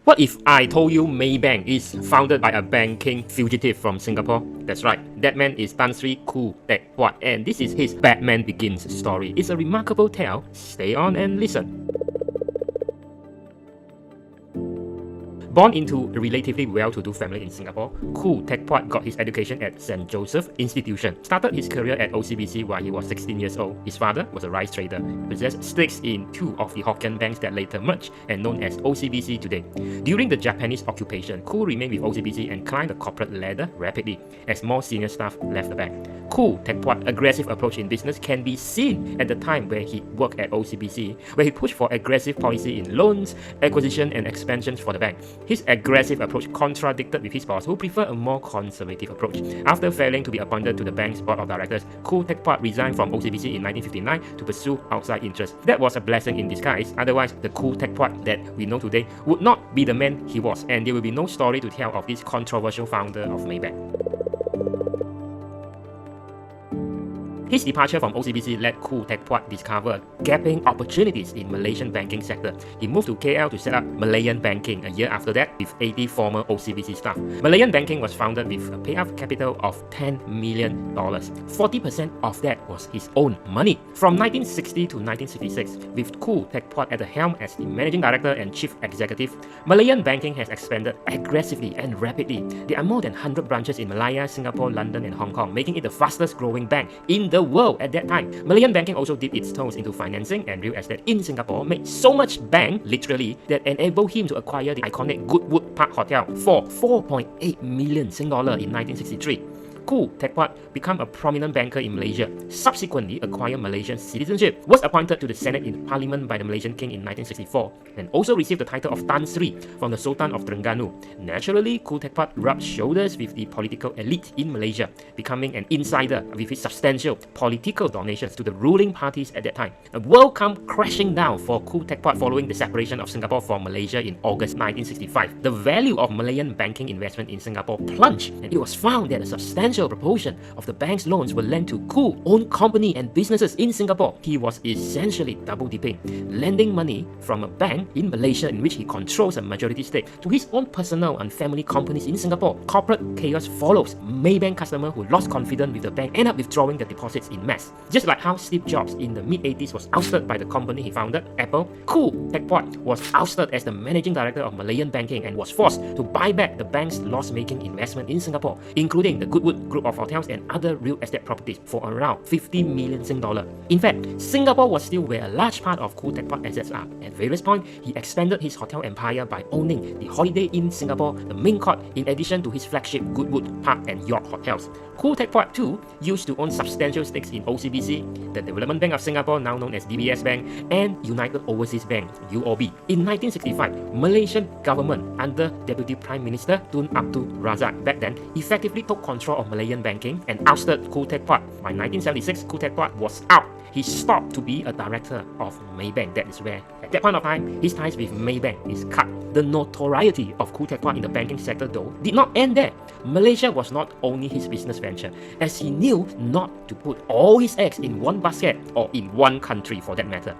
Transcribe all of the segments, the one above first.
What if I told you Maybank is founded by a banking fugitive from Singapore? That's right, that man is Tan Sri Khoo Teck Puat, and this is his Batman Begins story. It's a remarkable tale. Stay on and listen. Born into a relatively well-to-do family in Singapore, Khoo Teck Puat got his education at St. Joseph Institution. Started his career at OCBC while he was 16 years old. His father was a rice trader, possessed stakes in two of the Hokkien banks that later merged and known as OCBC today. During the Japanese occupation, Khoo remained with OCBC and climbed the corporate ladder rapidly as more senior staff left the bank. Khoo Teck Puat's aggressive approach in business can be seen at the time where he worked at OCBC, where he pushed for aggressive policy in loans, acquisition and expansions for the bank. His aggressive approach contradicted with his boss, who preferred a more conservative approach. After failing to be appointed to the bank's board of directors, Khoo Teck Puat resigned from OCBC in 1959 to pursue outside interests. That was a blessing in disguise. Otherwise, the Khoo Teck Puat that we know today would not be the man he was, and there will be no story to tell of this controversial founder of Maybank. His departure from OCBC led Khoo Teck Puat discover gaping opportunities in Malaysian banking sector. He moved to KL to set up Malayan Banking a year after that with 80 former OCBC staff. Malayan Banking was founded with a payout capital of $10 million. 40% of that was his own money. From 1960 to 1966, with Khoo Teck Puat at the helm as the managing director and chief executive, Malayan Banking has expanded aggressively and rapidly. There are more than 100 branches in Malaya, Singapore, London and Hong Kong, making it the fastest growing bank in the world at that time. Malayan Banking also dipped its toes into financing and real estate in Singapore, made so much bank, literally, that enabled him to acquire the iconic Goodwood Park Hotel for 4.8 million Sing dollar in 1963. Khoo Teck Puat became a prominent banker in Malaysia, subsequently acquired Malaysian citizenship, was appointed to the Senate in Parliament by the Malaysian King in 1964, and also received the title of Tan Sri from the Sultan of Terengganu. Naturally, Khoo Teck Puat rubbed shoulders with the political elite in Malaysia, becoming an insider with his substantial political donations to the ruling parties at that time. The world came crashing down for Khoo Teck Puat following the separation of Singapore from Malaysia in August 1965. The value of Malayan banking investment in Singapore plunged, and it was found that a substantial proportion of the bank's loans were lent to Khoo's own company and businesses in Singapore. He was essentially double-dipping, lending money from a bank in Malaysia in which he controls a majority stake to his own personal and family companies in Singapore. Corporate chaos follows. Maybank customers who lost confidence with the bank end up withdrawing their deposits in mass. Just like how Steve Jobs in the mid-80s was ousted by the company he founded, Apple, Khoo Teck Puat was ousted as the managing director of Malayan Banking and was forced to buy back the bank's loss-making investment in Singapore, including the Goodwood Group of hotels and other real estate properties for around 50 million Sing dollar. In fact, Singapore was still where a large part of Khoo Teck Puat assets are. At various points, he expanded his hotel empire by owning the Holiday Inn Singapore, the Main Court, in addition to his flagship Goodwood Park and York hotels. Khoo Teck Puat too used to own substantial stakes in OCBC, the Development Bank of Singapore, now known as DBS Bank, and United Overseas Bank, UOB. In 1965, Malaysian government under Deputy Prime Minister Tun Abdul Razak back then effectively took control of Malayan Banking and ousted Khoo Teck Puat. By 1976, Khoo Teck Puat was out. He stopped to be a director of Maybank. That is where, at that point of time, his ties with Maybank is cut. The notoriety of Khoo Teck Puat in the banking sector, though, did not end there. Malaysia was not only his business venture, as he knew not to put all his eggs in one basket, or in one country for that matter.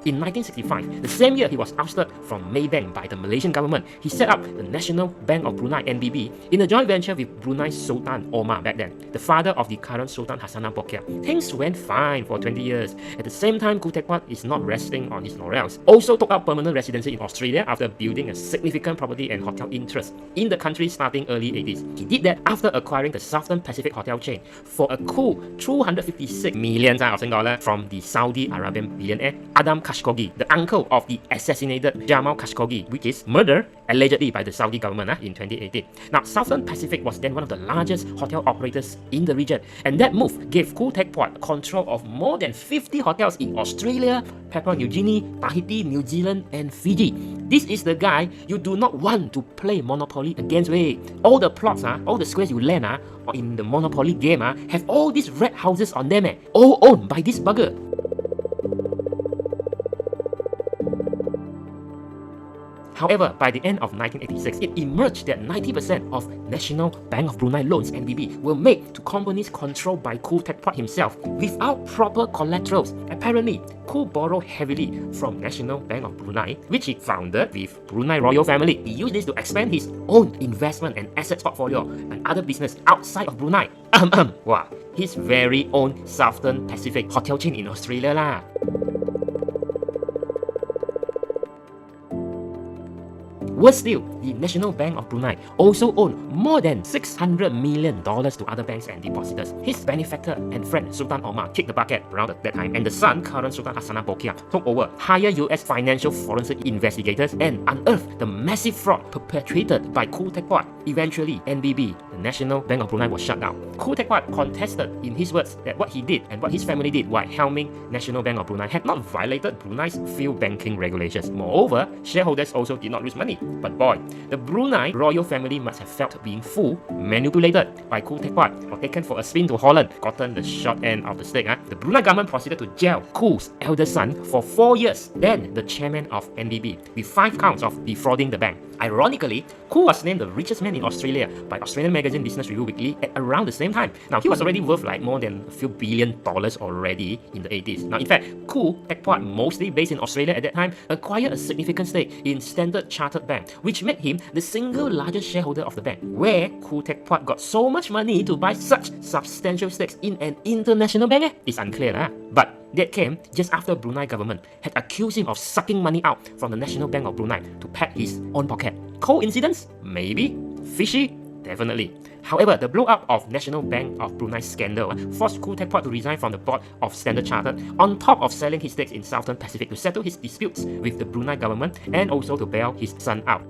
In 1965, the same year he was ousted from Maybank by the Malaysian government, he set up the National Bank of Brunei (NBB) in a joint venture with Brunei's Sultan Omar back then, the father of the current Sultan Hassanal Bolkiah. Things went fine for 20 years. At the same time, Khoo Teck Puat is not resting on his laurels. Also took up permanent residency in Australia after building a significant property and hotel interest in the country starting early 80s. He did that after acquiring the Southern Pacific Hotel chain for a cool 256 million Sing dollar from the Saudi Arabian billionaire Adam Khashoggi, the uncle of the assassinated Jamal Khashoggi, which is murdered allegedly by the Saudi government in 2018. Now, Southern Pacific was then one of the largest hotel operators in the region, and that move gave Khoo Teck Puat control of more than 50 hotels in Australia, Papua New Guinea, Tahiti, New Zealand, and Fiji. This is the guy you do not want to play Monopoly against. All the plots, all the squares you land in the Monopoly game have all these red houses on them, all owned by this bugger. However, by the end of 1986, it emerged that 90% of National Bank of Brunei loans (NBB) were made to companies controlled by Khoo Teck Puat himself without proper collaterals. Apparently, Khoo borrowed heavily from National Bank of Brunei, which he founded with Brunei royal family. He used this to expand his own investment and assets portfolio and other business outside of Brunei. Wow, his very own Southern Pacific hotel chain in Australia lah. Worse still, the National Bank of Brunei also owned more than $600 million to other banks and depositors. His benefactor and friend Sultan Omar kicked the bucket around that time, and the son, current Sultan Hasanah Bolkiah, took over, hired US financial forensic investigators, and unearthed the massive fraud perpetrated by Khoo Teck Puat. Eventually, NBB, the National Bank of Brunei, was shut down. Khoo Teck Puat contested, in his words, that what he did and what his family did while helming National Bank of Brunei had not violated Brunei's field banking regulations. Moreover, shareholders also did not lose money. But boy, the Brunei royal family must have felt being fooled, manipulated by Khoo Teck Puat, or taken for a spin to Holland, gotten the short end of the stick. The Brunei government proceeded to jail Khoo's eldest son for 4 years, then the chairman of NBB, with 5 counts of defrauding the bank. Ironically, Khoo was named the richest man in Australia by Australian magazine Business Review Weekly at around the same time. Now, he was already worth like more than a few $1 billion already in the 80s. Now, in fact, Khoo Teck Puat, mostly based in Australia at that time, acquired a significant stake in Standard Chartered Bank, which made him the single largest shareholder of the bank. Where Khoo Teck Puat got so much money to buy such substantial stakes in an international bank is unclear. But that came just after Brunei government had accused him of sucking money out from the National Bank of Brunei to pad his own pocket. Coincidence? Maybe. Fishy? Definitely. However, the blow-up of National Bank of Brunei scandal forced Khoo Teck Puat to resign from the board of Standard Chartered, on top of selling his stakes in Southern Pacific to settle his disputes with the Brunei government and also to bail his son out.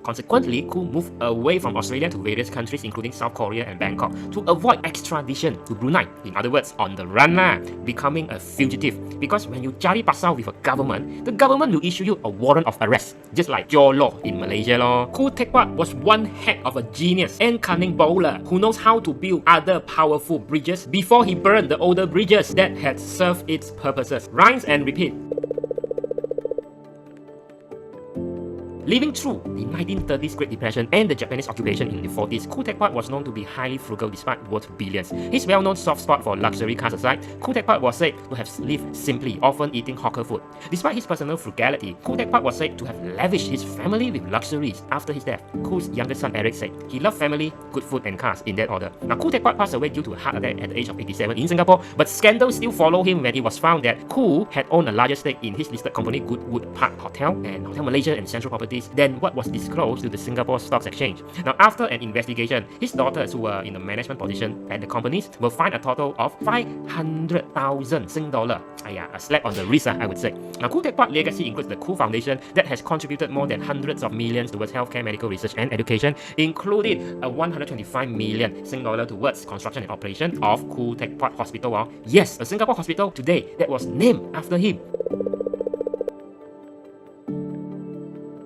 Consequently, Khoo moved away from Australia to various countries including South Korea and Bangkok to avoid extradition to Brunei. In other words, on the run becoming a fugitive. Because when you cari pasal with a government, the government will issue you a warrant of arrest, just like Jaw Law in Malaysia law. Khoo Teck Puat was one heck of a genius and cunning bowler who knows how to build other powerful bridges before he burned the older bridges that had served its purposes. Rinse and repeat. Living through the 1930s Great Depression and the Japanese occupation in the 40s, Khoo Teck Puat was known to be highly frugal despite worth billions. His well-known soft spot for luxury cars aside, Khoo Teck Puat was said to have lived simply, often eating hawker food. Despite his personal frugality, Khoo Teck Puat was said to have lavished his family with luxuries. After his death, Khoo's youngest son Eric said he loved family, good food and cars in that order. Now, Khoo Teck Puat passed away due to a heart attack at the age of 87 in Singapore, but scandals still follow him when it was found that Khoo had owned a larger stake in his listed company Goodwood Park Hotel and Hotel Malaysia and Central Properties than what was disclosed to the Singapore Stock Exchange. Now, after an investigation, his daughters who were in a management position at the companies were fined a total of 500,000 Sing dollar. A slap on the wrist, I would say. Now, Khoo Teck Puat legacy includes the Khoo Foundation that has contributed more than hundreds of millions towards healthcare, medical research and education, including a 125 million Sing dollar towards construction and operation of Khoo Teck Puat Hospital. Yes, a Singapore hospital today that was named after him.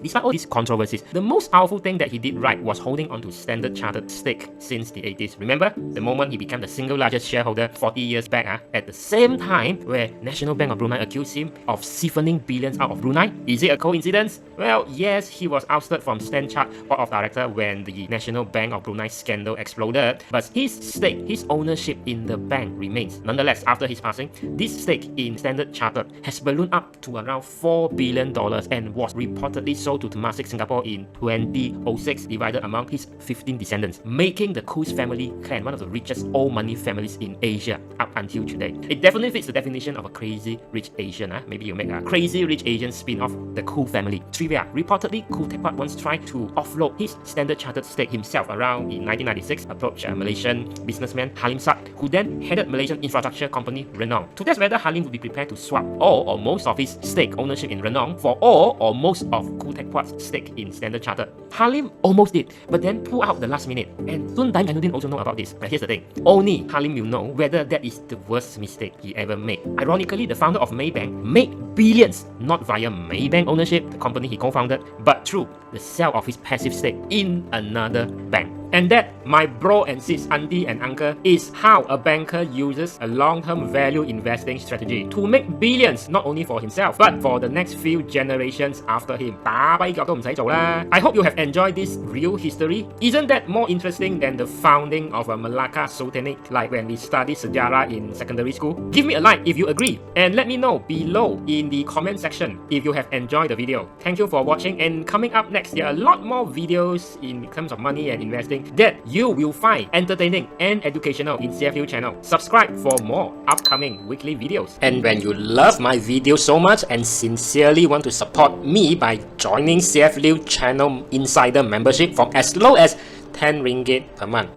Despite all these controversies, the most powerful thing that he did right was holding onto Standard Chartered stake since the 80s. Remember, the moment he became the single largest shareholder 40 years back, at the same time where National Bank of Brunei accused him of siphoning billions out of Brunei? Is it a coincidence? Well, yes, he was ousted from Stanchart Board of Director when the National Bank of Brunei scandal exploded, but his stake, his ownership in the bank remains. Nonetheless, after his passing, this stake in Standard Chartered has ballooned up to around $4 billion and was reportedly sold to Temasek Singapore in 2006, divided among his 15 descendants, making the Khoo's family clan one of the richest old money families in Asia up until today. It definitely fits the definition of a crazy rich Asian. Maybe you make a crazy rich Asian spin-off, the Khoo family. Trivia: reportedly, Khoo Teck Puat once tried to offload his Standard Chartered stake himself around in 1996, approached a Malaysian businessman Halim Sa'd, who then headed Malaysian infrastructure company Renong, to test whether Halim would be prepared to swap all or most of his stake ownership in Renong for all or most of Khoo Teck Puat's stake in Standard Chartered. Halim almost did, but then pulled out the last minute. And Tun Daim Ainuddin also know about this. But here's the thing: only Halim will know whether that is the worst mistake he ever made. Ironically, the founder of Maybank made billions not via Maybank ownership, the company he co-founded, but through the sale of his passive stake in another bank. And that, my bro and sis, auntie and uncle, is how a banker uses a long-term value investing strategy to make billions not only for himself but for the next few generations after him. 打跛腳都唔使做啦。I hope you have enjoyed this real history. Isn't that more interesting than the founding of a Malacca Sultanate like when we studied sejarah in secondary school? Give me a like if you agree and let me know below in the comment section if you have enjoyed the video. Thank you for watching, and coming up next there are a lot more videos in terms of money and investing that you will find entertaining and educational in CF Liu channel. Subscribe for more upcoming weekly videos. And when you love my video so much and sincerely want to support me by joining CF Liu channel insider membership from as low as 10 ringgit per month,